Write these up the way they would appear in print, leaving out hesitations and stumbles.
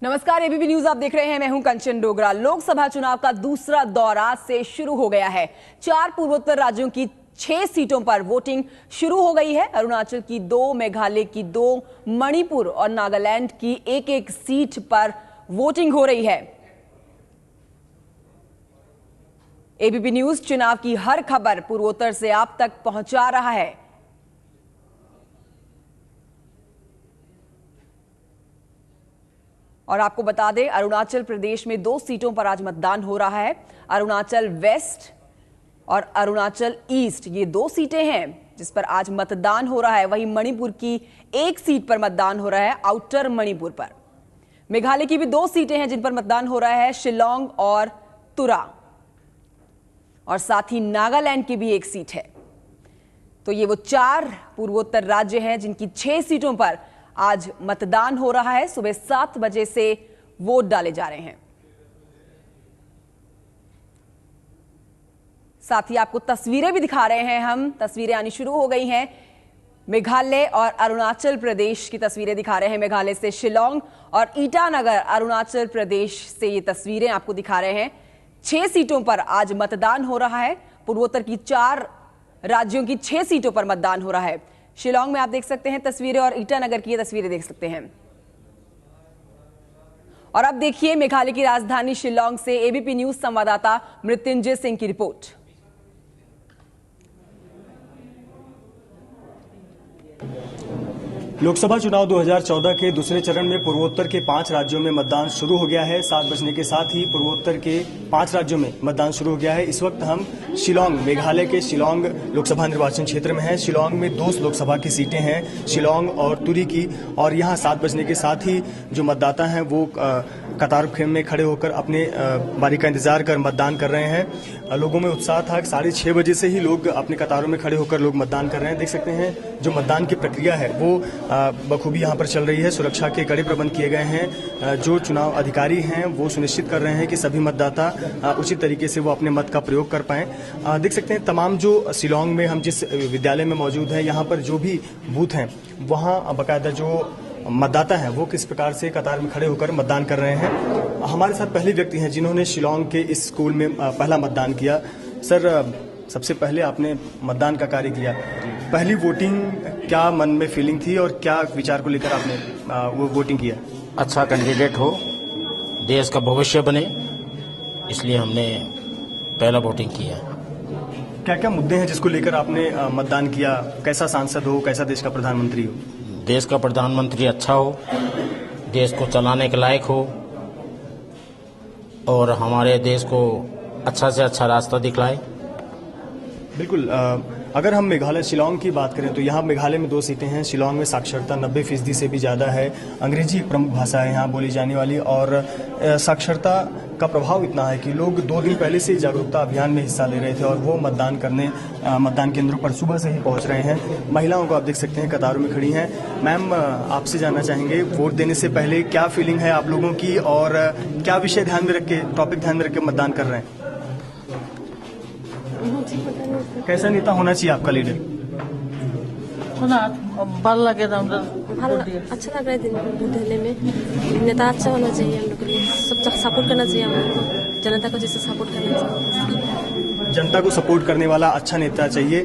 नमस्कार, ABP news आप देख रहे हैं। मैं हूं कंचन डोगरा। लोकसभा चुनाव का दूसरा दौर आज से शुरू हो गया है। 4 पूर्वोत्तर राज्यों की 6 सीटों पर वोटिंग शुरू हो गई है। अरुणाचल की 2, मेघालय की 2, मणिपुर और नागालैंड की एक सीट पर वोटिंग हो रही है। एबीपी न्यूज चुनाव की हर खबर पूर्वोत्तर से आप तक पहुंचा रहा है। और आपको बता दें, अरुणाचल प्रदेश में 2 सीटों पर आज मतदान हो रहा है। अरुणाचल वेस्ट और अरुणाचल ईस्ट, ये 2 सीटें हैं जिस पर आज मतदान हो रहा है। वहीं मणिपुर की 1 सीट पर मतदान हो रहा है, आउटर मणिपुर पर। मेघालय की भी 2 सीटें हैं जिन पर मतदान हो रहा है, शिलोंग और तुरा। और साथ ही नागालैंड की भी 1 सीट है। तो ये वो 4 पूर्वोत्तर राज्य हैं जिनकी 6 सीटों पर आज मतदान हो रहा है। सुबह 7 बजे से वोट डाले जा रहे हैं। साथ ही आपको तस्वीरें भी दिखा रहे हैं हम। तस्वीरें आनी शुरू हो गई हैं। मेघालय और अरुणाचल प्रदेश की तस्वीरें दिखा रहे हैं। मेघालय से शिलोंग और ईटानगर, अरुणाचल प्रदेश से ये तस्वीरें आपको दिखा रहे हैं। 6 सीटों पर आज मतदान हो रहा है। पूर्वोत्तर की 4 राज्यों की 6 सीटों पर मतदान हो रहा है। शिलोंग में आप देख सकते हैं तस्वीरें और ईटानगर की ये तस्वीरें देख सकते हैं। और अब देखिए मेघालय की राजधानी शिलोंग से एबीपी न्यूज संवाददाता मृत्युंजय सिंह की रिपोर्ट। लोकसभा चुनाव 2014 के दूसरे चरण में पूर्वोत्तर के 5 राज्यों में मतदान शुरू हो गया है। 7 बजने के साथ ही पूर्वोत्तर के 5 राज्यों में मतदान शुरू हो गया है। इस वक्त हम शिलोंग, मेघालय के शिलोंग लोकसभा निर्वाचन क्षेत्र में हैं। शिलोंग में 2 लोकसभा की सीटें हैं, शिलोंग और तुरी की। और यहाँ 7 बजने के साथ ही जो मतदाता हैं वो कतार में खड़े होकर अपने बारी का इंतजार कर मतदान कर रहे हैं। लोगों में उत्साह था। 6:30 बजे से ही लोग अपने कतारों में खड़े होकर लोग मतदान कर रहे हैं। देख सकते हैं जो मतदान की प्रक्रिया है वो बखूबी यहाँ पर चल रही है। सुरक्षा के कड़े प्रबंध किए गए हैं। जो चुनाव अधिकारी हैं वो सुनिश्चित कर रहे हैं कि सभी मतदाता उचित तरीके से वो अपने मत का प्रयोग कर पाएं। देख सकते हैं तमाम जो शिलोंग में हम जिस विद्यालय में मौजूद हैं, यहाँ पर जो भी बूथ हैं वहाँ बाकायदा जो मतदाता हैं वो किस प्रकार से कतार में खड़े होकर मतदान कर रहे हैं। हमारे साथ पहले व्यक्ति हैं जिन्होंने शिलोंग के इस स्कूल में पहला मतदान किया। सर, सबसे पहले आपने मतदान का कार्य किया, पहली वोटिंग क्या मन में फीलिंग थी और क्या विचार को लेकर आपने वो वोटिंग किया? अच्छा कैंडिडेट हो, देश का भविष्य बने, इसलिए हमने पहला वोटिंग किया। क्या क्या मुद्दे हैं जिसको लेकर आपने मतदान किया? कैसा सांसद हो, कैसा देश का प्रधानमंत्री हो? देश का प्रधानमंत्री अच्छा हो, देश को चलाने के लायक हो और हमारे देश को अच्छा से अच्छा रास्ता दिखलाए। बिल्कुल। अगर हम मेघालय शिलोंग की बात करें तो यहाँ मेघालय में 2 सीटें हैं। शिलोंग में साक्षरता 90% से भी ज़्यादा है। अंग्रेजी एक प्रमुख भाषा है यहाँ बोली जाने वाली और साक्षरता का प्रभाव इतना है कि लोग 2 दिन पहले से जागरूकता अभियान में हिस्सा ले रहे थे और वो मतदान करने मतदान केंद्रों पर सुबह से ही पहुँच रहे हैं। महिलाओं को आप देख सकते हैं कतारों में खड़ी हैं। मैम, आपसे जानना चाहेंगे वोट देने से पहले क्या फीलिंग है आप लोगों की और क्या विषय ध्यान में रख के, टॉपिक ध्यान में रख के मतदान कर रहे हैं? कैसा नेता होना चाहिए आपका लीडर? अच्छा लग रहा है वोट देने में। नेता अच्छा होना चाहिए हम लोग के लिए, सब सपोर्ट करना चाहिए हम लोग को, जनता को जैसे सपोर्ट करना चाहिए। जनता को सपोर्ट करने वाला अच्छा नेता चाहिए।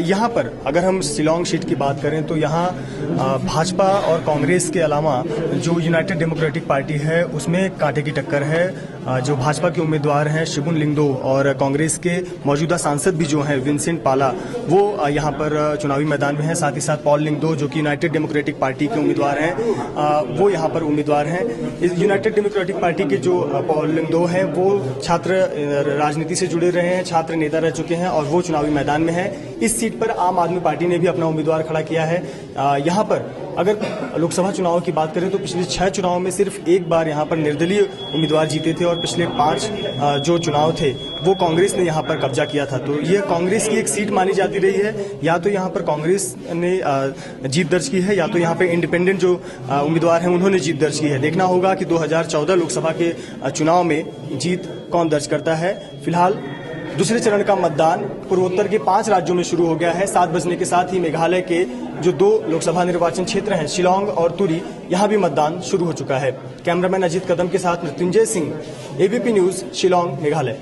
यहाँ पर अगर हम शिलोंग सीट की बात करें तो यहाँ भाजपा और कांग्रेस के अलावा जो यूनाइटेड डेमोक्रेटिक पार्टी है उसमें कांटे की टक्कर है। जो भाजपा के उम्मीदवार हैं शिबुन लिंगदो और कांग्रेस के मौजूदा सांसद भी जो हैं विंसेंट पाला, वो यहाँ पर चुनावी मैदान में हैं। साथ ही साथ पॉल लिंगदो जो कि यूनाइटेड डेमोक्रेटिक पार्टी के उम्मीदवार हैं, वो यहाँ पर उम्मीदवार हैं। इस यूनाइटेड डेमोक्रेटिक पार्टी के जो पॉल लिंगदो हैं वो छात्र राजनीति से जुड़े रहे हैं, छात्र नेता रह चुके हैं और वो चुनावी मैदान में है। इस सीट पर आम आदमी पार्टी ने भी अपना उम्मीदवार खड़ा किया है। यहाँ पर अगर लोकसभा चुनाव की बात करें तो पिछले 6 चुनाव में सिर्फ एक बार यहाँ पर निर्दलीय उम्मीदवार जीते थे और पिछले 5 जो चुनाव थे वो कांग्रेस ने यहाँ पर कब्जा किया था। तो ये कांग्रेस की एक सीट मानी जाती रही है। या तो यहाँ पर कांग्रेस ने जीत दर्ज की है या तो यहाँ पे इंडिपेंडेंट जो उम्मीदवार हैं उन्होंने जीत दर्ज की है। देखना होगा कि 2014 लोकसभा के चुनाव में जीत कौन दर्ज करता है। फिलहाल दूसरे चरण का मतदान पूर्वोत्तर के 5 राज्यों में शुरू हो गया है। 7 बजने के साथ ही मेघालय के जो 2 लोकसभा निर्वाचन क्षेत्र हैं, शिलांग और तुरी, यहां भी मतदान शुरू हो चुका है। कैमरामैन अजीत कदम के साथ मृत्युंजय सिंह, एबीपी न्यूज, शिलांग, मेघालय।